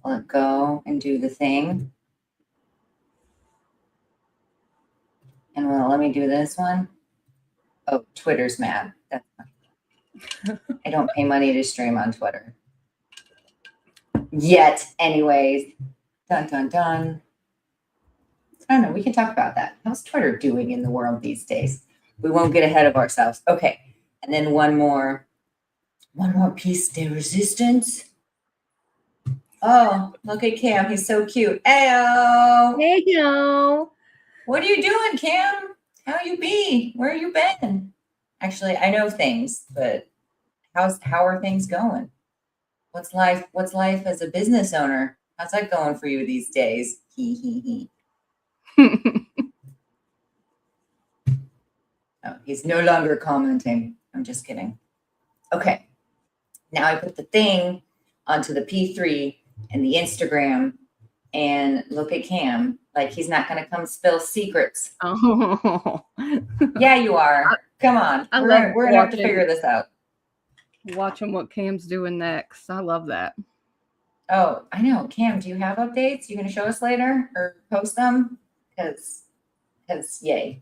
Let go and do the thing. And well, let me do this one. Oh, Twitter's mad. That's fine. I don't pay money to stream on Twitter. Yet, anyways. Dun, dun, dun. I don't know. We can talk about that. How's Twitter doing in the world these days? We won't get ahead of ourselves. Okay. And then one more piece de resistance. Oh, look at Cam. He's so cute. Ayo. Heyo. What are you doing, Cam? How you be? Where you been? Actually, I know things, but how are things going? What's life as a business owner? How's that going for you these days? He he. Oh, he's no longer commenting. I'm just kidding. Okay. Now I put the thing onto the P3 and the Instagram, and look at Cam. Like he's not going to come spill secrets. Oh. Yeah, you are. Come on. We're going to have to figure this out. Watching what Cam's doing next. I love that. Oh, I know. Cam, do you have updates? You going to show us later or post them? Because yay.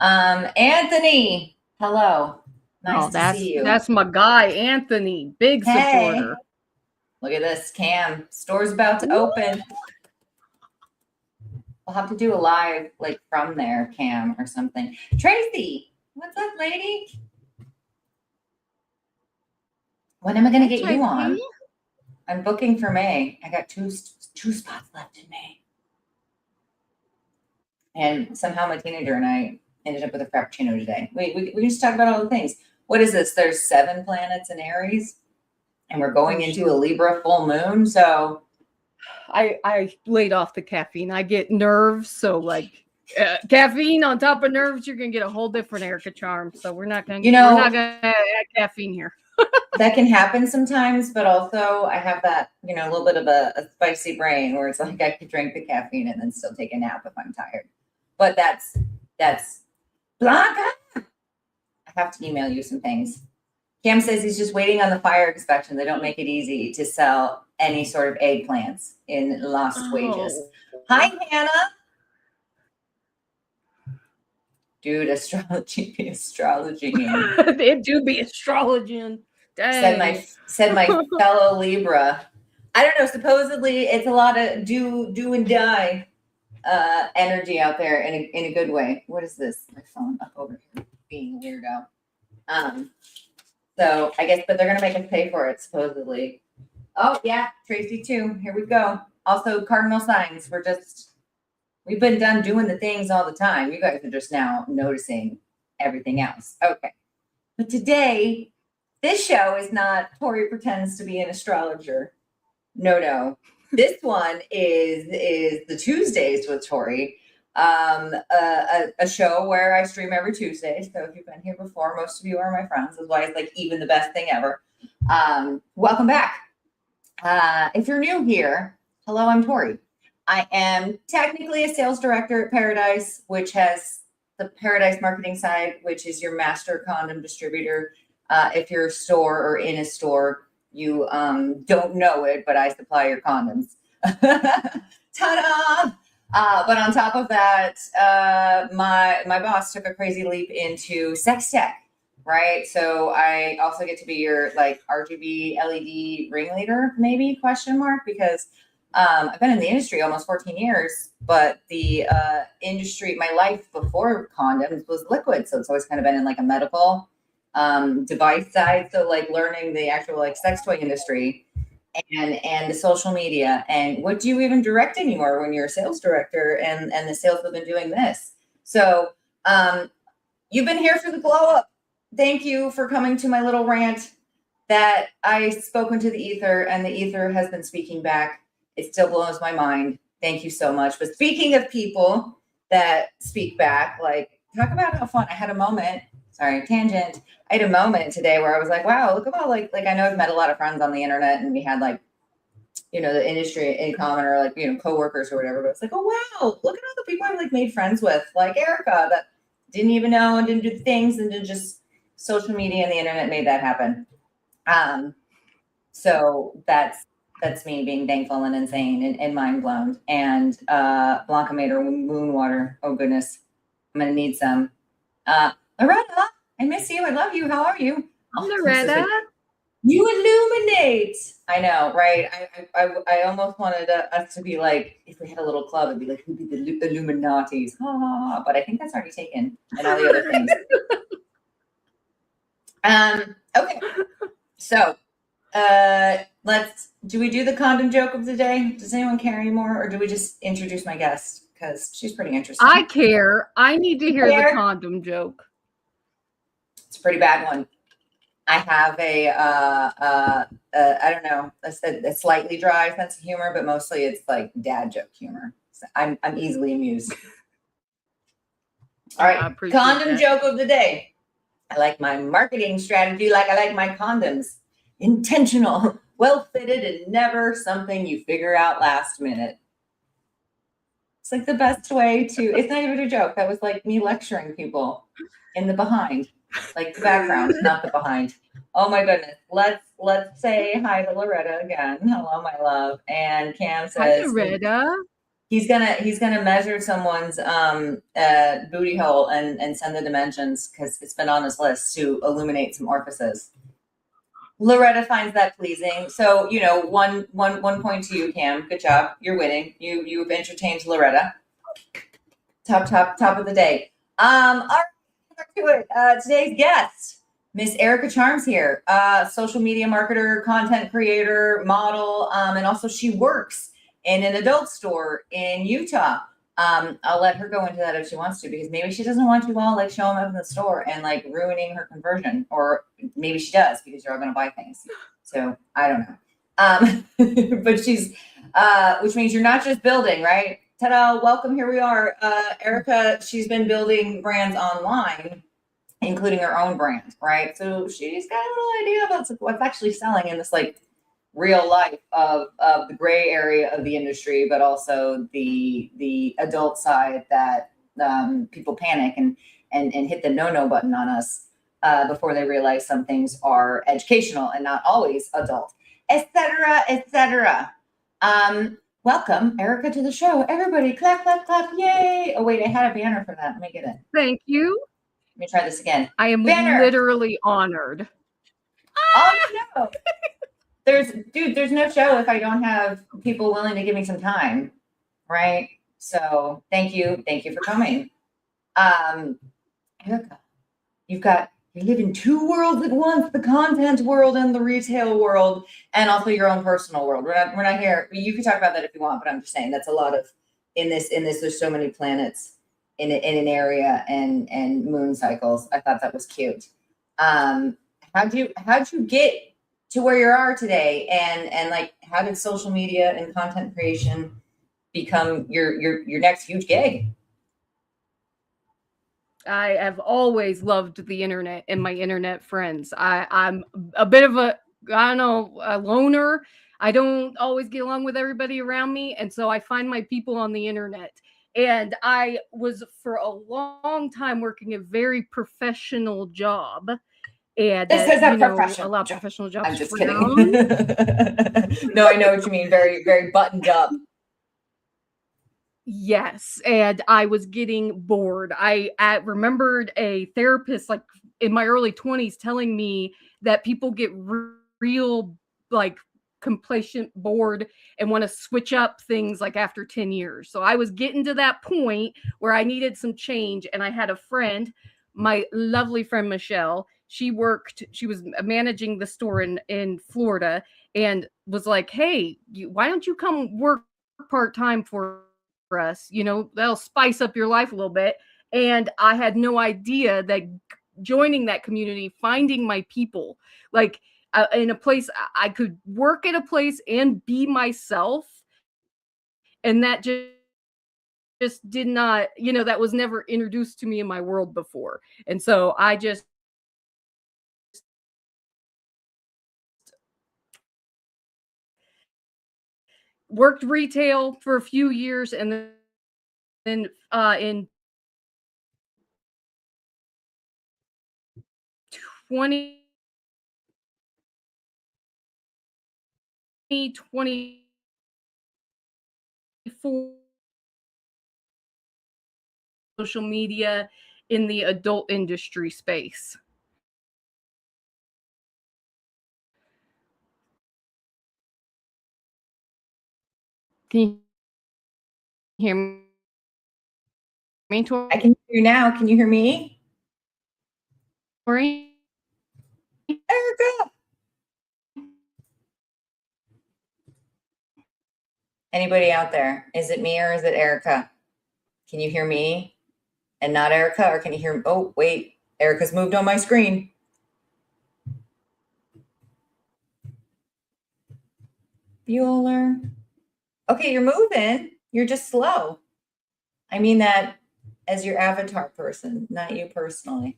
Anthony, hello. Nice to see you. That's my guy, Anthony. Big supporter. Look at this, Cam. Store's about to open. We'll have to do a live like from there, Cam, or something. Tracy, what's up, lady? When am I going to get you on? I'm booking for May. I got two spots left in May. And somehow my teenager and I ended up with a frappuccino today. We can just talk about all the things. What is this? There's 7 planets in Aries, and we're going into a Libra full moon. So I laid off the caffeine. I get nerves, so like caffeine on top of nerves, you're gonna get a whole different Erika charm. So we're not gonna add caffeine here. That can happen sometimes, but also I have that, a little bit of a spicy brain where it's like I could drink the caffeine and then still take a nap if I'm tired. But that's Blanca. I have to email you some things. Cam says he's just waiting on the fire inspection. They don't make it easy to sell any sort of eggplants in lost wages. Hi, Hannah. Dude, astrology. It do be astrology. Said my fellow Libra. I don't know. Supposedly, it's a lot of do and die energy out there in a good way. What is this? My phone up over here being a weirdo. So I guess, but they're gonna make us pay for it supposedly. Oh yeah, Tracy too. Here we go. Also, cardinal signs. We've been done doing the things all the time. You guys are just now noticing everything else. Okay, but today. This show is not Tori pretends to be an astrologer. No. This one is the Tuesdays with Tori, a show where I stream every Tuesday. So if you've been here before, most of you are my friends. That's why it's like even the best thing ever. Welcome back. If you're new here, hello, I'm Tori. I am technically a sales director at Paradise, which has the Paradise marketing side, which is your master condom distributor. If you're a store or in a store, you don't know it, but I supply your condoms. Ta-da! But on top of that, my boss took a crazy leap into sex tech, right? So I also get to be your like RGB LED ringleader, maybe ? Because I've been in the industry almost 14 years, but the industry, my life before condoms was liquid, so it's always kind of been in like a medical device side. So like learning the actual like sex toy industry and the social media and what do you even direct anymore when you're a sales director and the sales have been doing this. So you've been here for the glow up. Thank you for coming to my little rant that I spoke into the ether and the ether has been speaking back. It still blows my mind. Thank you so much. But speaking of people that speak back, like talk about how fun. I had a moment. Sorry, tangent. I had a moment today where I was like, wow, look at all like I know I've met a lot of friends on the internet and we had like, the industry in common or like, coworkers or whatever. But it's like, oh, wow, look at all the people I've like made friends with, like Erika that didn't even know and didn't do things and did just social media and the internet made that happen. So that's That's me being thankful and insane and mind blown. And Blanca made her moon water. Oh goodness, I'm gonna need some. Loretta, I miss you. I love you. How are you? Loretta. You illuminate. I know, right? I almost wanted us to be like, if we had a little club, it'd be like, who'd be the Illuminatis? Ah, but I think that's already taken, and all the other things. Okay. So, do we do the condom joke of the day? Does anyone care anymore, or do we just introduce my guest? Because she's pretty interesting. I care. I need to hear the condom joke. It's a pretty bad one. I have I don't know, a slightly dry sense of humor, but mostly it's like dad joke humor. So I'm easily amused. All right, condom joke of the day. I like my marketing strategy like I like my condoms. Intentional, well fitted, and never something you figure out last minute. It's like the best way to, it's not even a joke. That was like me lecturing people in the behind, like the background, not the behind. Oh my goodness. Let's say hi to Loretta again. Hello, my love. And Cam says, hi, Loretta. He's gonna measure someone's booty hole and send the dimensions because it's been on his list to illuminate some orifices. Loretta finds that pleasing. So, one point to you, Cam. Good job. You're winning. You've entertained Loretta. Top of the day. All right, back to it. Today's guest, Miss Erika Charms here. Social media marketer, content creator, model, and also she works in an adult store in Utah. I'll let her go into that if she wants to, because maybe she doesn't want you all like showing up in the store and like ruining her conversion, or maybe she does because you're all going to buy things. So I don't know. But she's, which means you're not just building, right? Ta-da! Welcome. Here we are. Erika, she's been building brands online, including her own brand, right? So she's got a little idea about what's actually selling in this like real life of the gray area of the industry, but also the adult side that people panic and hit the no button on us before they realize some things are educational and not always adult, etc., etc. Welcome, Erika, to the show. Everybody, clap, clap, clap! Yay! Oh wait, I had a banner for that. Let me get it. Thank you. Let me try this again. I am literally honored. Oh no! There's no show if I don't have people willing to give me some time, right? So thank you for coming. Erika, you live in two worlds at once: the content world and the retail world, and also your own personal world. We're not here. You can talk about that if you want, but I'm just saying that's a lot of in this. There's so many planets in an area and moon cycles. I thought that was cute. How'd you get to where you are today, and like how did social media and content creation become your next huge gig? I have always loved the internet and my internet friends. I'm a bit of a loner. I don't always get along with everybody around me, and so I find my people on the internet. And I was for a long time working a very professional job. And this is a professional a lot of professional jobs. I'm just kidding. No, I know what you mean. Very, very buttoned up. Yes, and I was getting bored. I remembered a therapist like in my early 20s telling me that people get real like complacent, bored, and want to switch up things like after 10 years. So I was getting to that point where I needed some change, and I had a friend, my lovely friend Michelle. She was managing the store in Florida, and was like, hey, why don't you come work part-time for us? That'll spice up your life a little bit. And I had no idea that joining that community, finding my people, like in a place I could work at a place and be myself. And that just did not, that was never introduced to me in my world before. And so I just worked retail for a few years, and then in 20 2024 social media in the adult industry space. Can you hear me, Tori? I can hear you now. Can you hear me? Erika? Anybody out there? Is it me or is it Erica? Can you hear me and not Erica? Or can you hear? Oh, wait. Erica's moved on my screen. Bueller. Okay, you're moving. You're just slow. I mean that as your avatar person, not you personally.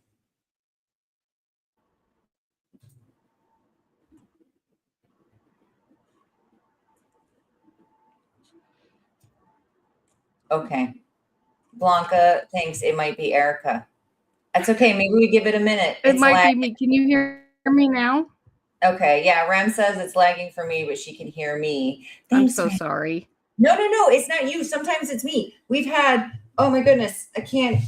Okay. Blanca thinks it might be Erica. That's okay. Maybe we give it a minute. It It's might lagging. be me. Can you hear me now? Okay. Yeah. Rem says it's lagging for me, but she can hear me. Thanks, I'm so Rem. sorry. No. It's not you. Sometimes it's me. We've had, oh my goodness, I can't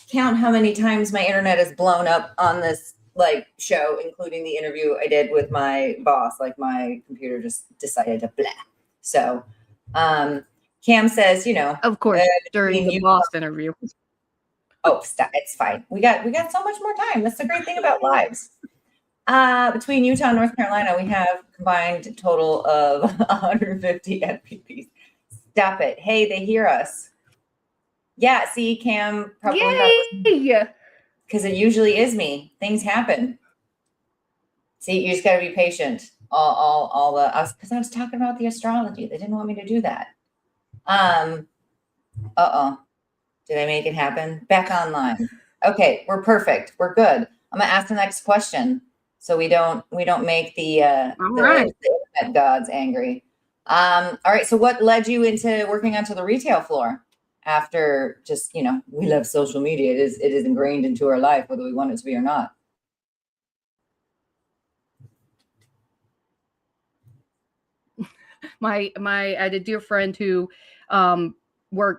count how many times my internet has blown up on this like show, including the interview I did with my boss. Like my computer just decided to blah. So Cam says, Of course, during the you, boss interview. oh, stop. It's fine. We got so much more time. That's the great thing about lives. Between Utah and North Carolina, we have combined total of 150 FPPs. Stop it. Hey, they hear us. Yeah, see, Cam probably Yay! because it usually is me. Things happen. See, you just got to be patient. All the us because I was talking about the astrology. They didn't want me to do that. Did I make it happen? Back online. Okay, we're perfect. We're good. I'm gonna ask the next question so we don't make the internet gods angry. All right. So what led you into working onto the retail floor after just, we love social media. It is ingrained into our life, whether we want it to be or not. I had a dear friend who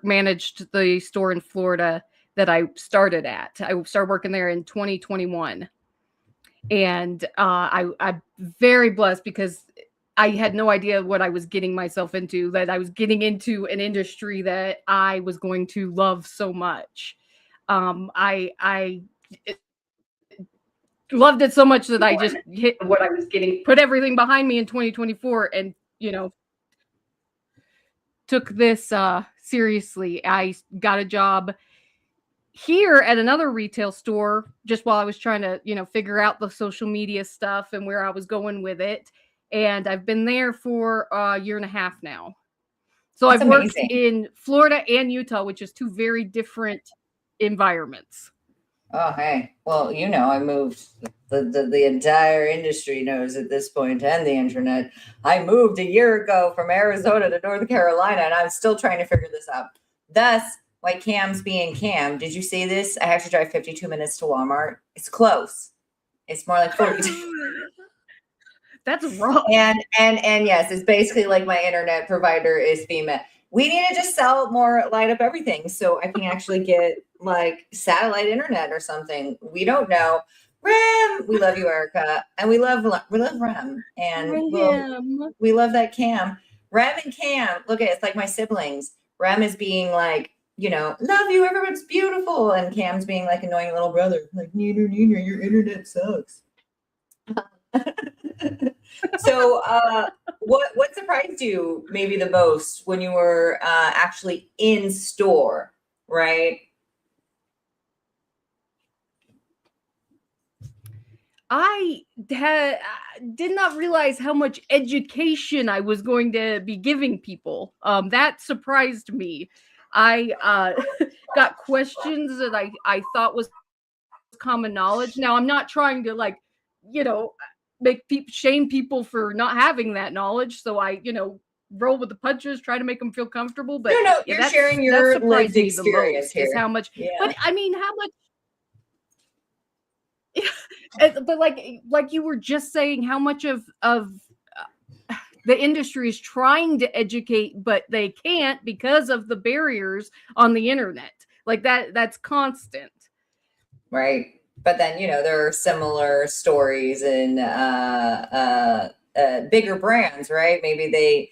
managed the store in Florida that I started at. I started working there in 2021. And I'm very blessed because I had no idea what I was getting myself into, that I was getting into an industry that I was going to love so much. I loved it so much that I just hit what I was getting, put everything behind me in 2024 and, took this seriously. I got a job here at another retail store just while I was trying to, figure out the social media stuff and where I was going with it. And I've been there for a year and a half now. So That's I've worked amazing. in Florida and Utah, which is two very different environments. Oh, hey. Well, I moved. The entire industry knows at this point, and the internet. I moved a year ago from Arizona to North Carolina, and I'm still trying to figure this out. Thus, why Cam's being Cam. Did you see this? I have to drive 52 minutes to Walmart. It's close. It's more like 42. That's rough. And yes, it's basically like my internet provider is FEMA. We need to just sell more light up everything so I can actually get like satellite internet or something. We don't know. Rem, we love you, Erica, and we love Rem, and we love that Cam. Rem and Cam, look at it, it's like my siblings. Rem is being like, love you, everyone's beautiful, and Cam's being like annoying little brother, like Neener, your internet sucks. So what surprised you maybe the most when you were actually in store, right? I did not realize how much education I was going to be giving people. That surprised me. I got questions that I thought was common knowledge. Now, I'm not trying to shame people for not having that knowledge. So I, roll with the punches, try to make them feel comfortable. But No, you're sharing your lived experience here. Is how much, yeah. But I mean, how much. But like you were just saying, how much of the industry is trying to educate, but they can't because of the barriers on the internet. Like that's constant. Right. But then, there are similar stories in bigger brands, right? Maybe they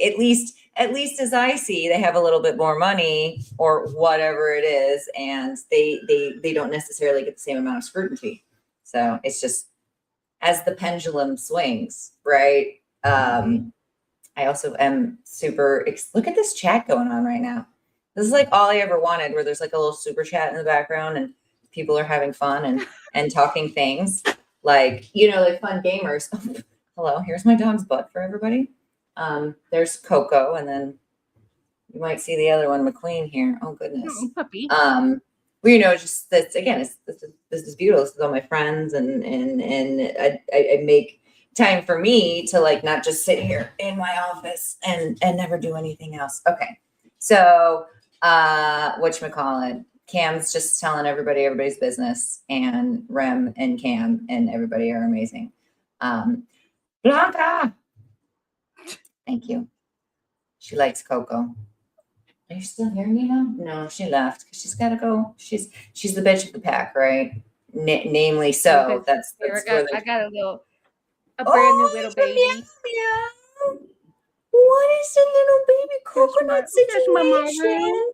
at least as I see, they have a little bit more money or whatever it is, and they don't necessarily get the same amount of scrutiny. So it's just as the pendulum swings, right? I also am look at this chat going on right now. This is like all I ever wanted, where there's like a little super chat in the background and people are having fun and talking things like, like fun gamers. Hello, here's my dog's butt for everybody. There's Coco, and then you might see the other one, McQueen here. Oh goodness. Oh, puppy. Well, just this again, this is beautiful. This is all my friends, and I make time for me to like not just sit here in my office and never do anything else. Okay. So whatchamacallit, Cam's just telling everybody's business, and Rem and Cam and everybody are amazing. Blanca, thank you. She likes Coco. Are you still hearing me now? No, she left because she's got to go. She's the bitch of the pack, right? Namely, so that's I got a brand new little baby. Meow. What is the little baby coconut situation?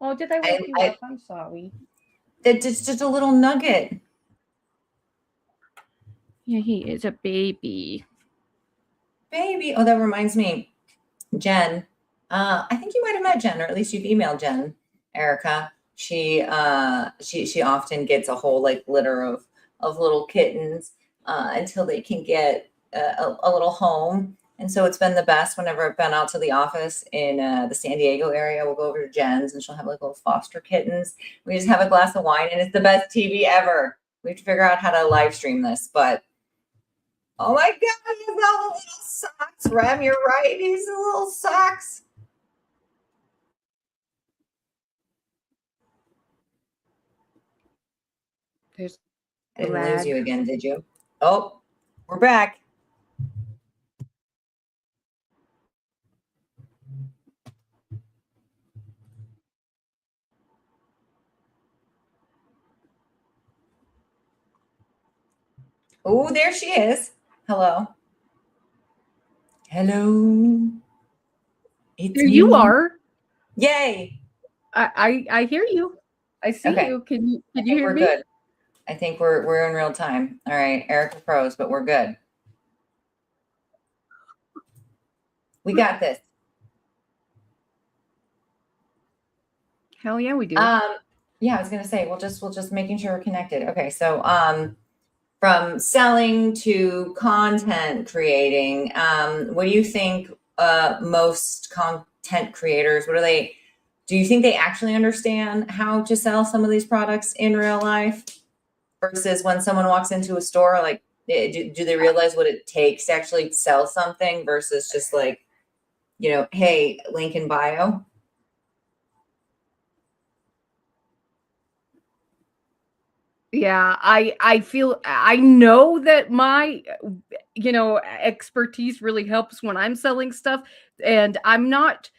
Oh, did I wake you up? I'm sorry. It's just a little nugget. Yeah, he is a baby. Baby. Oh, that reminds me. Jen, I think you might have met Jen, or at least you've emailed Jen, Erika. She often gets a whole like litter of little kittens until they can get a little home. And so it's been the best whenever I've been out to the office in the San Diego area. We'll go over to Jen's and she'll have like little foster kittens. We just have a glass of wine and it's the best TV ever. We have to figure out how to live stream this, but oh my God, he's got little socks. Rem, you're right. He's the little socks. I didn't lose you again, did you? Oh, we're back. Oh, there she is. Hello. Hello. It's there me. You are. Yay. I hear you. I see you. Can you hear me? Good. I think we're in real time. All right. Erika froze, but we're good. We got this. Hell yeah, we do. Yeah, I was gonna say we'll just making sure we're connected. Okay, so from selling to content creating, what do you think most content creators, do you think they actually understand how to sell some of these products in real life versus when someone walks into a store, like do they realize what it takes to actually sell something versus just like, hey, link in bio? Yeah, I feel, I know that my, expertise really helps when I'm selling stuff, and I'm not,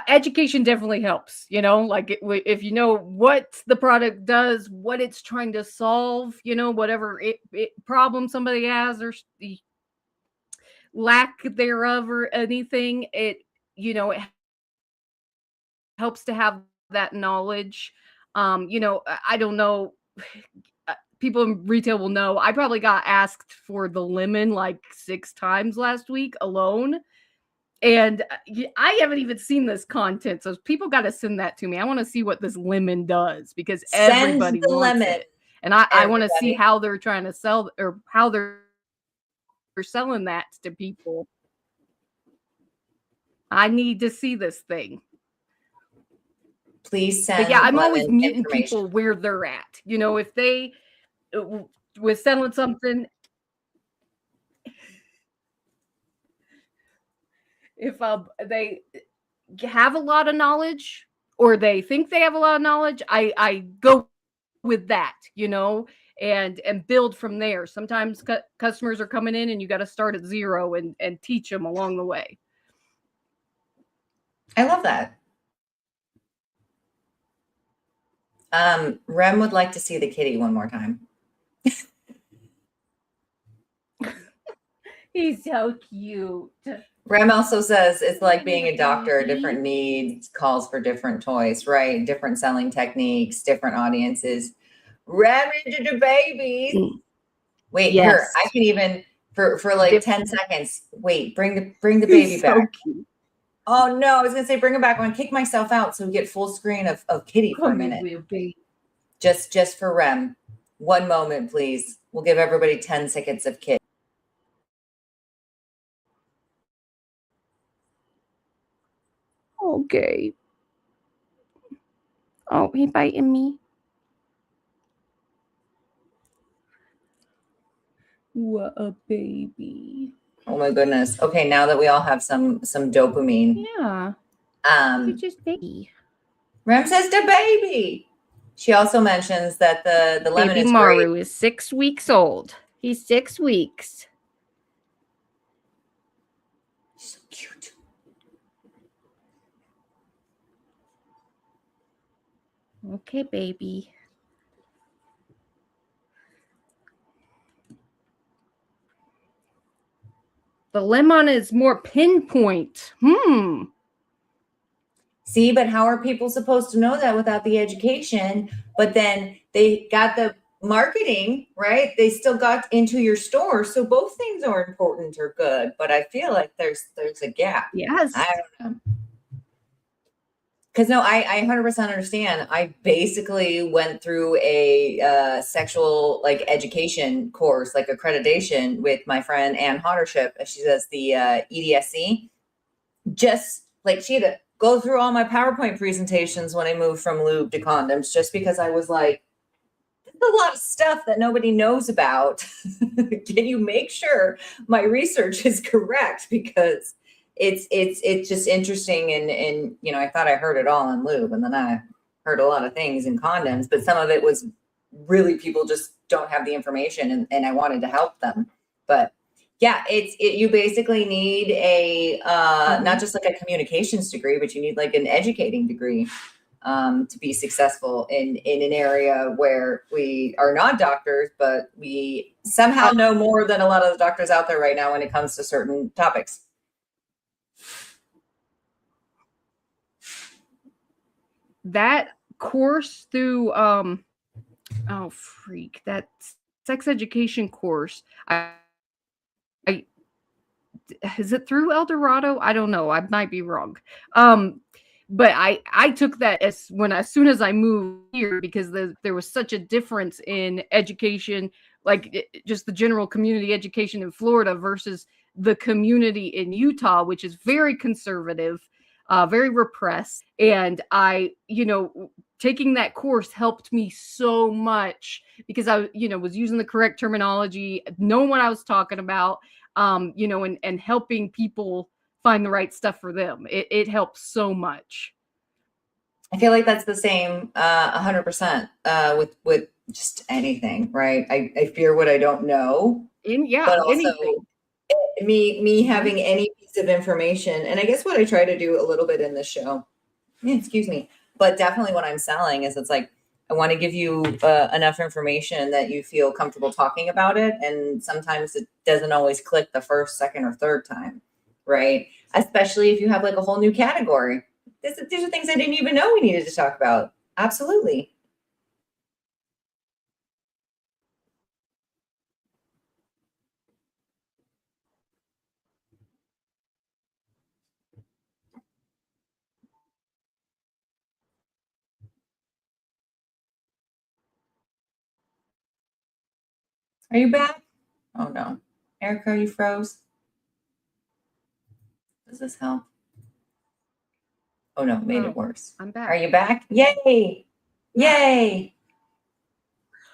education definitely helps, like if you know what the product does, what it's trying to solve, whatever problem somebody has or the lack thereof or anything, it helps to have that knowledge. I don't know. People in retail will know. I probably got asked for the lemon like 6 times last week alone. And I haven't even seen this content. So people got to send that to me. I want to see what this lemon does because everybody wants it. And I want to see how they're trying to sell or how they're selling that to people. I need to see this thing. Please send. But yeah, I'm always meeting people where they're at. If they was selling something, if they have a lot of knowledge or they think they have a lot of knowledge, I go with that, and build from there. Sometimes customers are coming in and you got to start at zero and teach them along the way. I love that. Rem would like to see the kitty one more time. He's so cute. Rem also says it's like being a doctor, different needs calls for different toys, right? Different selling techniques, different audiences. Rem into the babies. Wait, Yes. here, I can even for like 10 seconds. Wait, bring the baby back. Cute. Oh no, I was gonna say bring him back. I'm gonna kick myself out so we get full screen of Kitty for a minute. Just for Rem. One moment, please. We'll give everybody 10 seconds of Kitty. Okay. Oh, he biting me. What a baby. Oh my goodness. Okay, now that we all have some dopamine. Yeah. You're just baby. Rem says the baby. She also mentions that the lemon baby is Maru great. is 6 weeks old. He's 6 weeks. So cute. Okay, baby. The lemon is more pinpoint. See, but how are people supposed to know that without the education? But then they got the marketing, right? They still got into your store. So both things are important or good, but I feel like there's a gap. Yes. I don't know. Because no, I 100% understand. I basically went through a sexual like education course, like accreditation with my friend Ann Hottership. She does the EDSC. Just like she had to go through all my PowerPoint presentations when I moved from lube to condoms, just because I was like, there's a lot of stuff that nobody knows about. Can you make sure my research is correct? Because it's just interesting, and you know, I thought I heard it all in lube, and then I heard a lot of things in condoms, but some of it was really people just don't have the information, and I wanted to help them. But yeah, you basically need a not just like a communications degree, but you need like an educating degree to be successful in an area where we are not doctors, but we somehow know more than a lot of the doctors out there right now when it comes to certain topics. That course through that sex education course, is it through El Dorado? I don't know. I might be wrong. But I took that as soon as I moved here, because there was such a difference in education, like just the general community education in Florida versus the community in Utah, which is very conservative, very repressed. And taking that course helped me so much because I, was using the correct terminology, knowing what I was talking about, and helping people find the right stuff for them. It helps so much. I feel like that's the same 100% with just anything, right? I fear what I don't know. But also anything. Me having any piece of information, and I guess what I try to do a little bit in this show, excuse me, but definitely when I'm selling is it's like I want to give you enough information that you feel comfortable talking about it, and sometimes it doesn't always click the first, second, or third time, right? Especially if you have like a whole new category. These are things I didn't even know we needed to talk about. Absolutely. Are you back? Oh no. Erika, you froze. Does this help? Oh no, made it worse. I'm back. Are you back? Yay! Yay!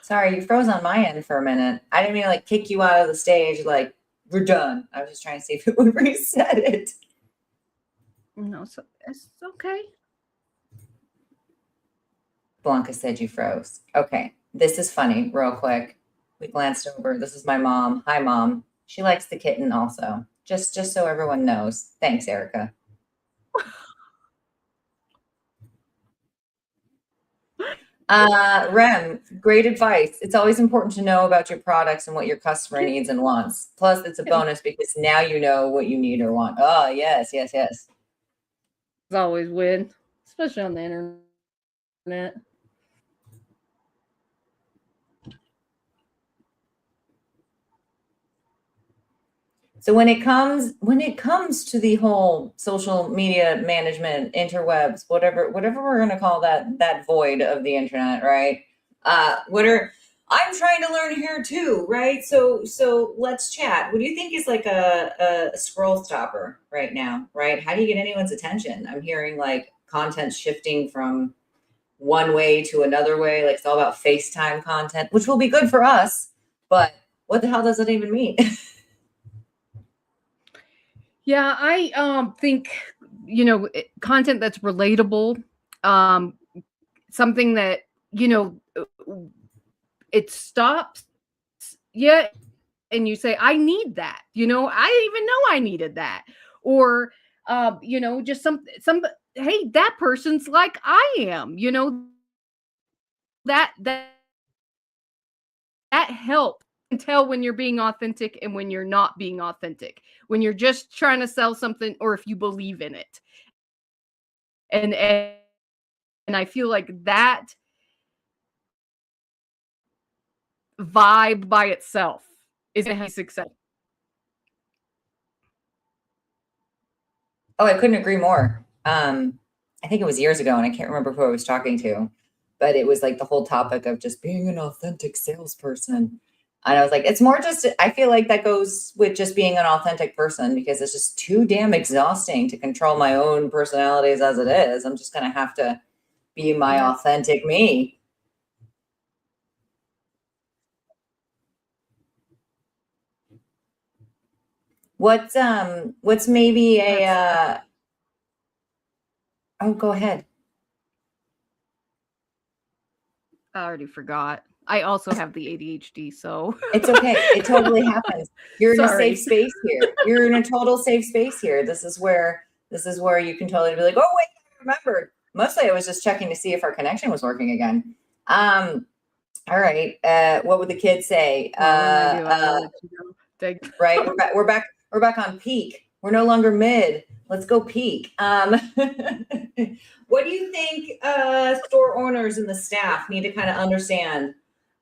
Sorry, you froze on my end for a minute. I didn't mean to like kick you out of the stage, like we're done. I was just trying to see if it would reset it. No, so it's okay. Blanca said you froze. Okay. This is funny, real quick. We glanced over. This is my mom. Hi, mom. She likes the kitten also. Just so everyone knows. Thanks, Erica. Rem, great advice. It's always important to know about your products and what your customer needs and wants. Plus, it's a bonus because now you know what you need or want. Oh, yes, yes, yes. Always win, especially on the internet. So when it comes to the whole social media management, interwebs, whatever we're going to call that void of the internet, right? What are I'm trying to learn here too, right? So let's chat. What do you think is like a scroll stopper right now, right? How do you get anyone's attention? I'm hearing like content shifting from one way to another way, like it's all about FaceTime content, which will be good for us, but what the hell does it even mean? Yeah, I think content that's relatable, something that it stops. Yeah, and you say, I need that. I didn't even know I needed that. Or just some hey, that person's like I am, that help and tell when you're being authentic and when you're not being authentic, when you're just trying to sell something or if you believe in it. And I feel like that vibe by itself is going to have success. Oh, I couldn't agree more. I think it was years ago, and I can't remember who I was talking to, but it was like the whole topic of just being an authentic salesperson. And I was like, it's more just, I feel like that goes with just being an authentic person because it's just too damn exhausting to control my own personalities as it is. I'm just going to have to be my Yeah. authentic me. What's maybe a, That's oh, go ahead. I already forgot. I also have the ADHD, so It's okay. It totally happens. You're in a safe sorry. space here. You're in a total safe space here. This is where you can totally be like, oh wait, I remembered. Mostly I was just checking to see if our connection was working again. All right. What would the kids say? Well, when I do, I will let you know. Right. We're back on peak. We're no longer mid. Let's go peak. What do you think store owners and the staff need to kind of understand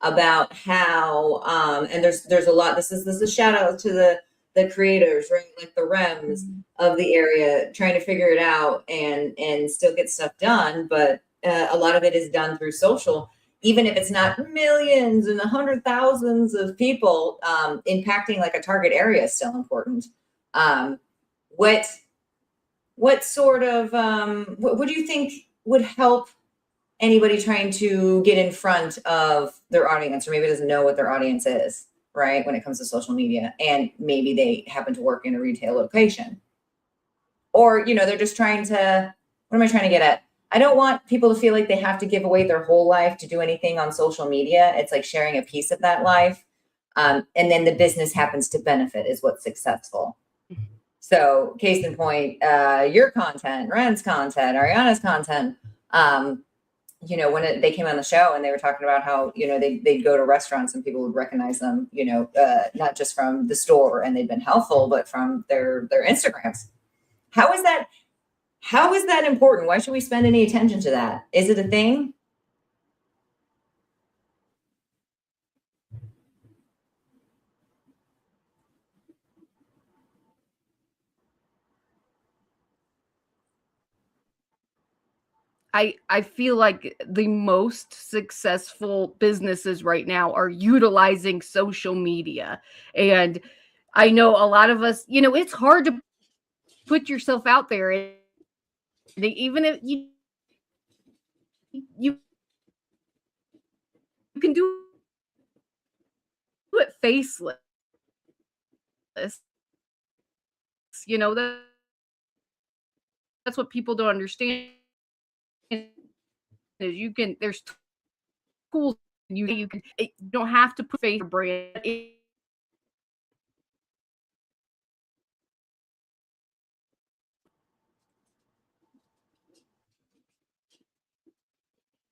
about how and there's a lot. This is a shout out to the creators, right? Like the REMs of the area trying to figure it out and still get stuff done, but a lot of it is done through social, even if it's not millions and 100,000s of people, impacting like a target area is still important. Um, what what sort of what do you think would help anybody trying to get in front of their audience, or maybe doesn't know what their audience is, right? When it comes to social media, and maybe they happen to work in a retail location, or they're just trying to. What am I trying to get at? I don't want people to feel like they have to give away their whole life to do anything on social media. It's like sharing a piece of that life, and then the business happens to benefit is what's successful. So, case in point, your content, Ren's content, Ariana's content. When they came on the show and they were talking about how they'd go to restaurants and people would recognize them, not just from the store and they'd been helpful, but from their Instagrams. How is that? How is that important? Why should we spend any attention to that? Is it a thing? I feel like the most successful businesses right now are utilizing social media. And I know a lot of us, it's hard to put yourself out there. And even if you can do it faceless, that's what people don't understand is there's tools you can, you don't have to put faith or brand.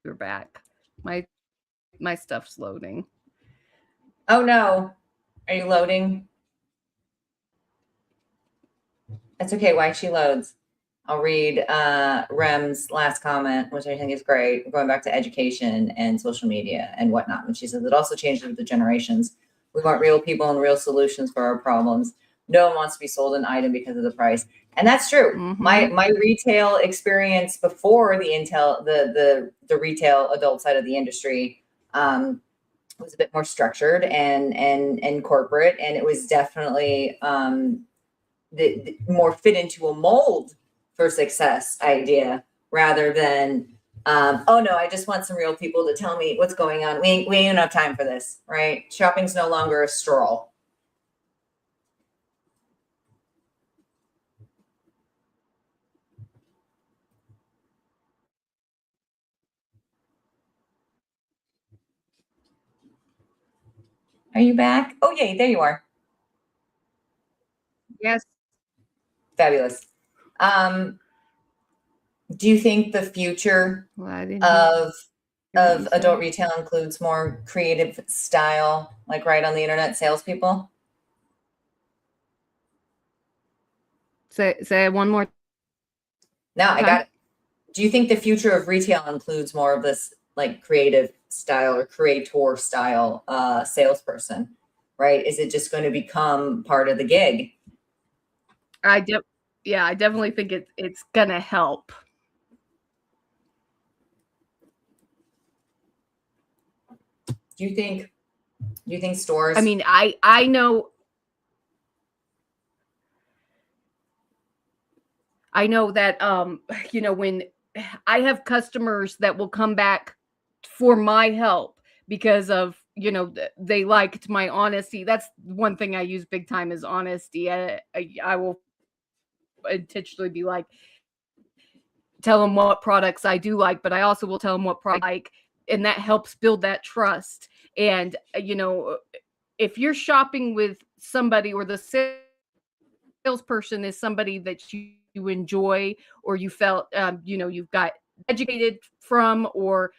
You're back. My stuff's loading. Oh no. Are you loading? That's okay. While she loads, I'll read Rem's last comment, which I think is great, going back to education and social media and whatnot. And she says, it also changes with the generations. We want real people and real solutions for our problems. No one wants to be sold an item because of the price. And that's true. Mhm. My retail experience before the retail adult side of the industry was a bit more structured and corporate. And it was definitely the more fit into a mold for success idea rather than oh no, I just want some real people to tell me what's going on. We ain't enough time for this, right? Shopping's no longer a stroll. Are you back? Oh yay, there you are. Yes. Fabulous. Do you think the future Well, I didn't of hear what you adult said. retail includes more creative style, like right on the internet salespeople? Say it one more No, I time. got it. Do you think the future of retail includes more of this like creative style or creator style salesperson, right? Is it just going to become part of the gig? I definitely think it's gonna help. Do you think stores? I mean, I know that when I have customers that will come back for my help because of they liked my honesty. That's one thing I use big time is honesty. I will intentionally be like, tell them what products I do like, but I also will tell them what product I like, and that helps build that trust. And if you're shopping with somebody or the salesperson is somebody that you enjoy or you felt you've got educated from or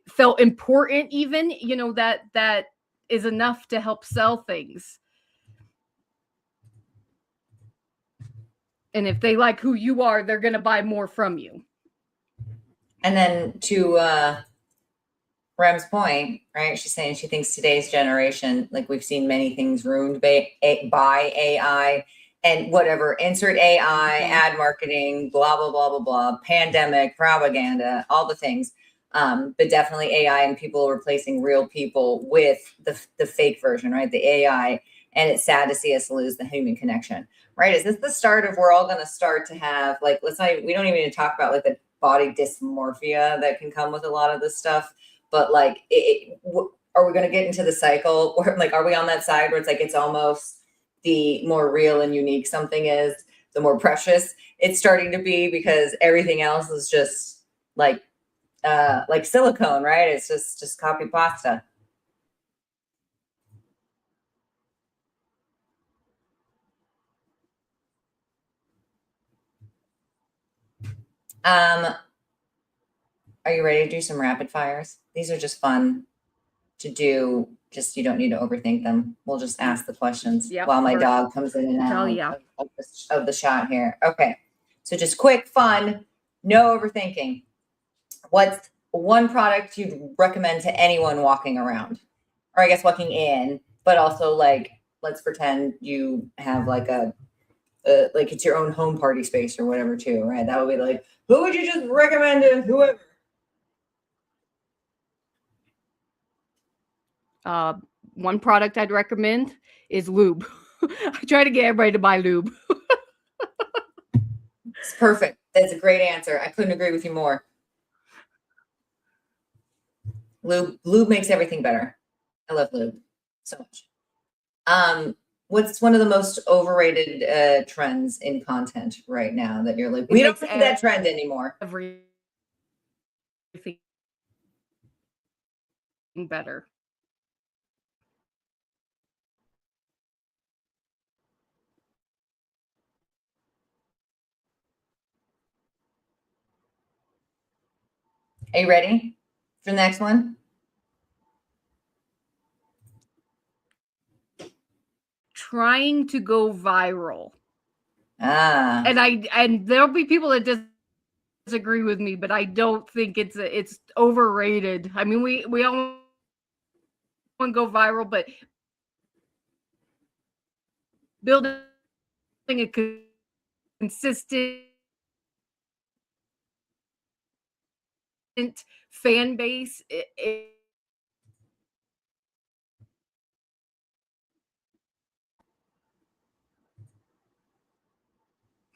felt important, even that is enough to help sell things. And if they like who you are, they're going to buy more from you. And then to Rem's point, right? She's saying she thinks today's generation, like we've seen many things ruined by AI and whatever, insert AI, ad marketing, blah, blah, blah, blah, blah, pandemic, propaganda, all the things. But definitely AI and people replacing real people with the fake version, right? The AI. And it's sad to see us lose the human connection, right? Is this the start of we're all going to start to have like, we don't even need to talk about like the body dysmorphia that can come with a lot of this stuff. But like, are we going to get into the cycle or like, are we on that side where it's like, it's almost the more real and unique something is, the more precious it's starting to be because everything else is just like silicone, right? It's just copy pasta. Are you ready to do some rapid fires? These are just fun to do. Just you don't need to overthink them. We'll just ask the questions while my dog comes in and out of the shot here. Okay. So just quick, fun, no overthinking. What's one product you'd recommend to anyone walking around? Or I guess walking in, but also like, let's pretend you have like like it's your own home party space or whatever too, right? That would be like, who would you just recommend to whoever? One product I'd recommend is lube. I try to get everybody to buy lube. It's perfect. That's a great answer. I couldn't agree with you more. Lube makes everything better. I love lube so much. What's one of the most overrated trends in content right now that you're like, we don't see that trend anymore? Everything better. Are you ready for the next one? Trying to go viral. Ah. And there'll be people that disagree with me, but I don't think it's overrated. I mean, we all want to go viral, but building a consistent fan base,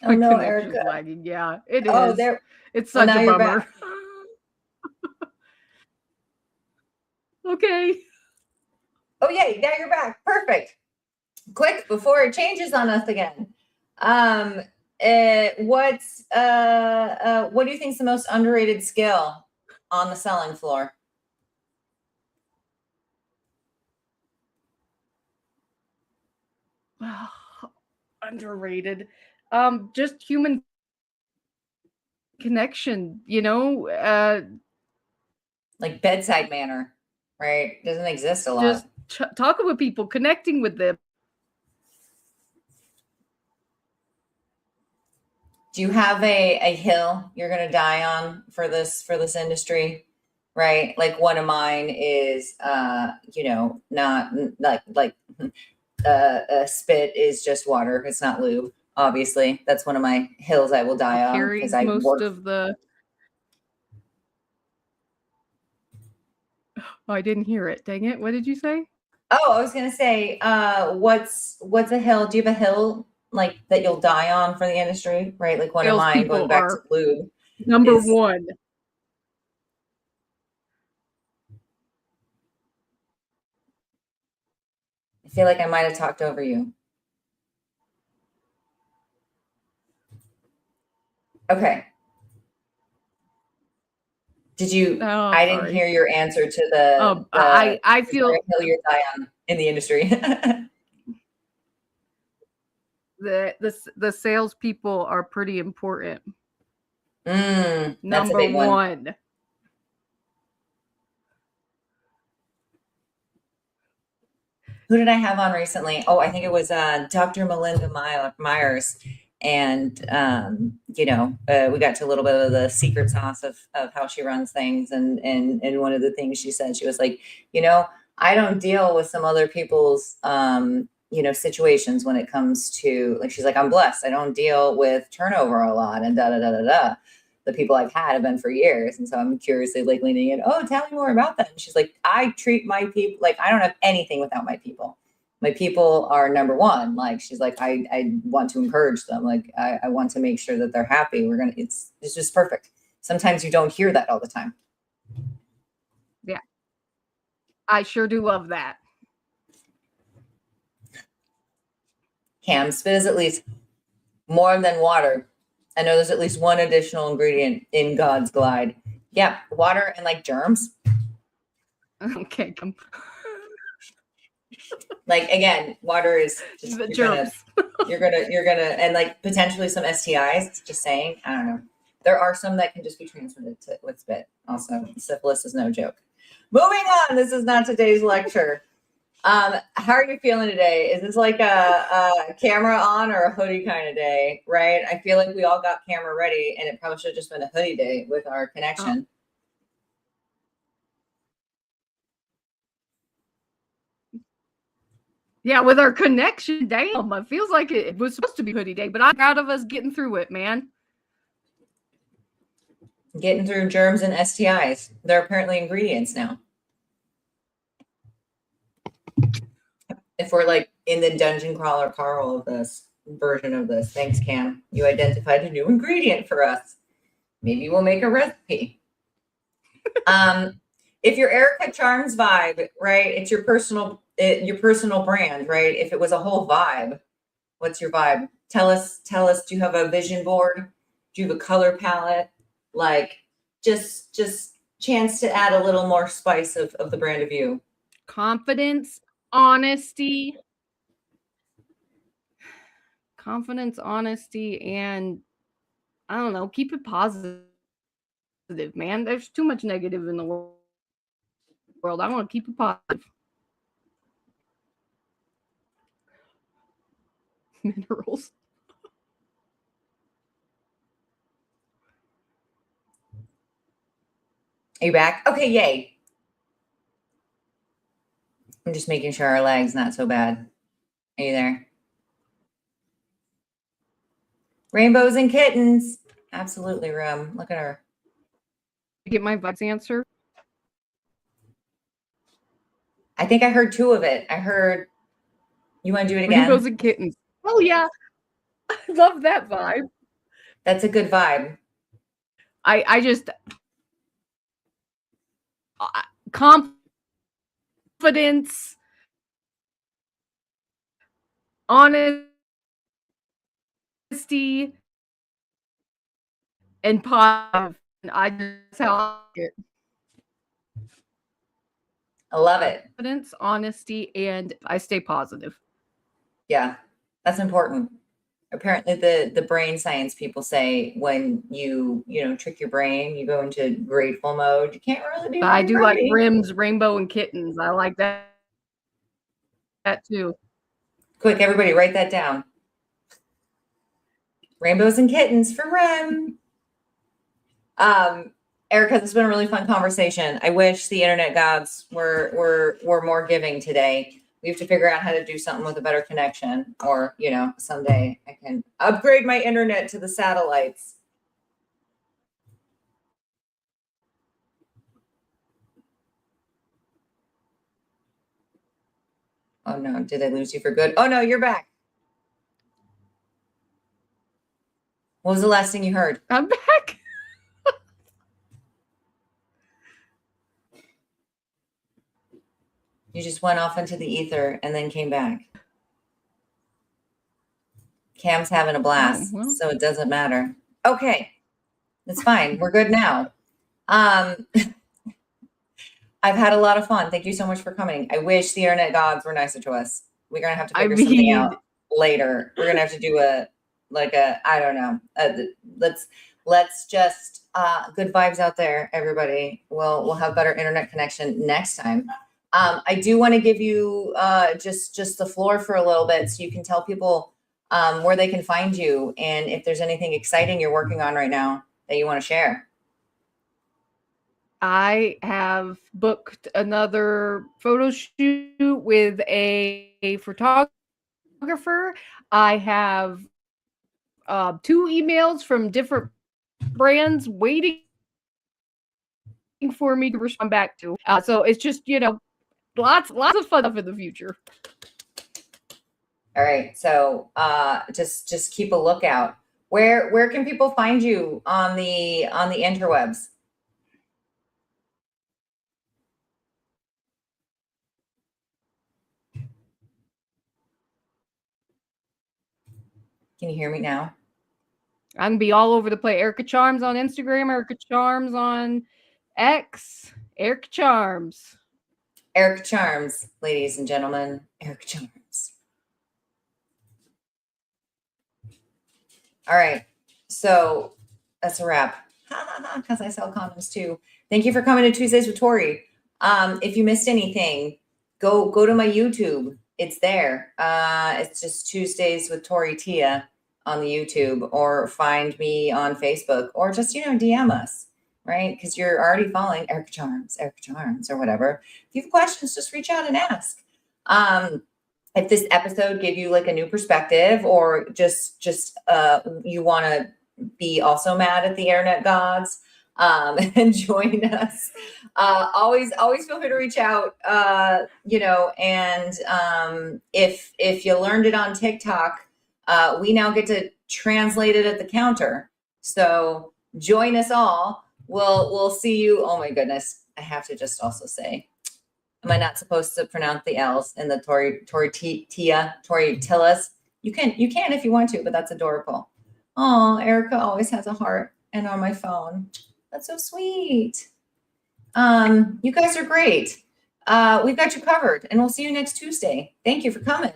Oh my no, connection's Erika. lagging. Yeah, it Oh, is. there. It's Well, such now a you're bummer. back. Okay. Oh yay, now you're back. Perfect. Quick before it changes on us again. What do you think is the most underrated skill on the selling floor? Underrated. Just human connection, Like bedside manner, right? Doesn't exist a lot. just talking with people, connecting with them. Do you have a hill you're gonna die on for this industry? Right? Like one of mine is not like spit is just water. It's not lube. Obviously, that's one of my hills I will die on because Carries I most work. of the. Oh, I didn't hear it. Dang it! What did you say? Oh, I was gonna say, what's a hill? Do you have a hill like that you'll die on for the industry? Right, like one of mine. Salespeople Going back to are lube number is. one. I feel like I might have talked over you. Okay. Did you? Oh, I didn't sorry. hear your answer to the. I Is feel there a hill you die on in the industry? the salespeople are pretty important. That's a Number big one. one. Who did I have on recently? Oh, I think it was Dr. Melinda Myers. And, we got to a little bit of the secret sauce of how she runs things. And one of the things she said, she was like, I don't deal with some other people's, situations when it comes to, like, she's like, I'm blessed. I don't deal with turnover a lot and da da da da da. The people I've had have been for years. And so I'm curiously like leaning in, oh, tell me more about that. And she's like, I treat my people like I don't have anything without my people. My people are number one. Like she's like, I want to encourage them. Like I want to make sure that they're happy. It's just perfect. Sometimes you don't hear that all the time. Yeah. I sure do love that. Cam, spit is at least more than water. I know there's at least one additional ingredient in God's glide. Yeah, water and like germs. Okay. Like again, water is just The germs. You're gonna and like potentially some STIs. Just saying, I don't know. There are some that can just be transmitted with spit. Also, syphilis is no joke. Moving on. This is not today's lecture. How are you feeling today? Is this like a camera on or a hoodie kind of day? Right? I feel like we all got camera ready, and it probably should have just been a hoodie day with our connection. Yeah, with our connection, damn, it feels like it was supposed to be hoodie day, but I'm proud of us getting through it, man. Getting through germs and STIs. They're apparently ingredients now. If we're like in the dungeon crawler Carl of this version of this, thanks, Cam. You identified a new ingredient for us. Maybe we'll make a recipe. If your Erika Charms vibe, right? It's your personal brand, right? If it was a whole vibe, what's your vibe? Tell us, do you have a vision board? Do you have a color palette? Like just chance to add a little more spice of the brand of you. Confidence, honesty, and I don't know, keep it positive, man. There's too much negative in the world. I want to keep it positive. Minerals. Are you back? Okay, yay. I'm just making sure our lag's not so bad. Are you there? Rainbows and kittens. Absolutely, Rum. Look at her. Get my vibes answer. I think I heard 2 of it. I heard, you want to do it again? Rainbows and kittens. Oh, yeah. I love that vibe. That's a good vibe. I just confidence, honesty, and positive. I just how I like it. I love it. Confidence, honesty, and I stay positive. Yeah, that's important. Apparently the brain science people say when you trick your brain, you go into grateful mode. You can't really be. I do like rims, rainbow, and kittens. I like that too. Quick, everybody, write that down. Rainbows and kittens for Rim. Erika, this has been a really fun conversation. I wish the internet gods were more giving today. We have to figure out how to do something with a better connection, or someday I can upgrade my internet to the satellites. Oh no, did I lose you for good? Oh no, you're back. What was the last thing you heard? I'm back. You just went off into the ether and then came back. Cam's having a blast, so it doesn't matter. Okay, it's fine. We're good now. I've had a lot of fun. Thank you so much for coming. I wish the internet gods were nicer to us. We're gonna have to figure something out later. We're gonna have to do I don't know. Let's just good vibes out there, everybody. We'll have better internet connection next time. I do want to give you just the floor for a little bit so you can tell people where they can find you and if there's anything exciting you're working on right now that you want to share. I have booked another photo shoot with a photographer. I have 2 emails from different brands waiting for me to respond back to. So it's just, lots of fun stuff in the future. All right. So just keep a lookout. Where can people find you on the interwebs? Can you hear me now? I can be all over the place. Erika Charms on Instagram, Erika Charms on X, Erika Charms. Erika Charms, ladies and gentlemen, Erika Charms. All right. So that's a wrap. Because I sell condoms too. Thank you for coming to Tuesdays with Tori. If you missed anything, go to my YouTube. It's there. It's just Tuesdays with Tori Tia on the YouTube, or find me on Facebook, or just, DM us, right? Because you're already following Erika Charms, or whatever. If you have questions, just reach out and ask. If this episode gave you like a new perspective, or just you want to be also mad at the internet gods, and join us, always feel free to reach out, and if you learned it on TikTok, we now get to translate it at the counter. So join us all. We'll see you. Oh my goodness. I have to just also say, am I not supposed to pronounce the L's in the Tori Tillas? You can if you want to, but that's adorable. Oh, Erika always has a heart and on my phone. That's so sweet. You guys are great. We've got you covered, and we'll see you next Tuesday. Thank you for coming.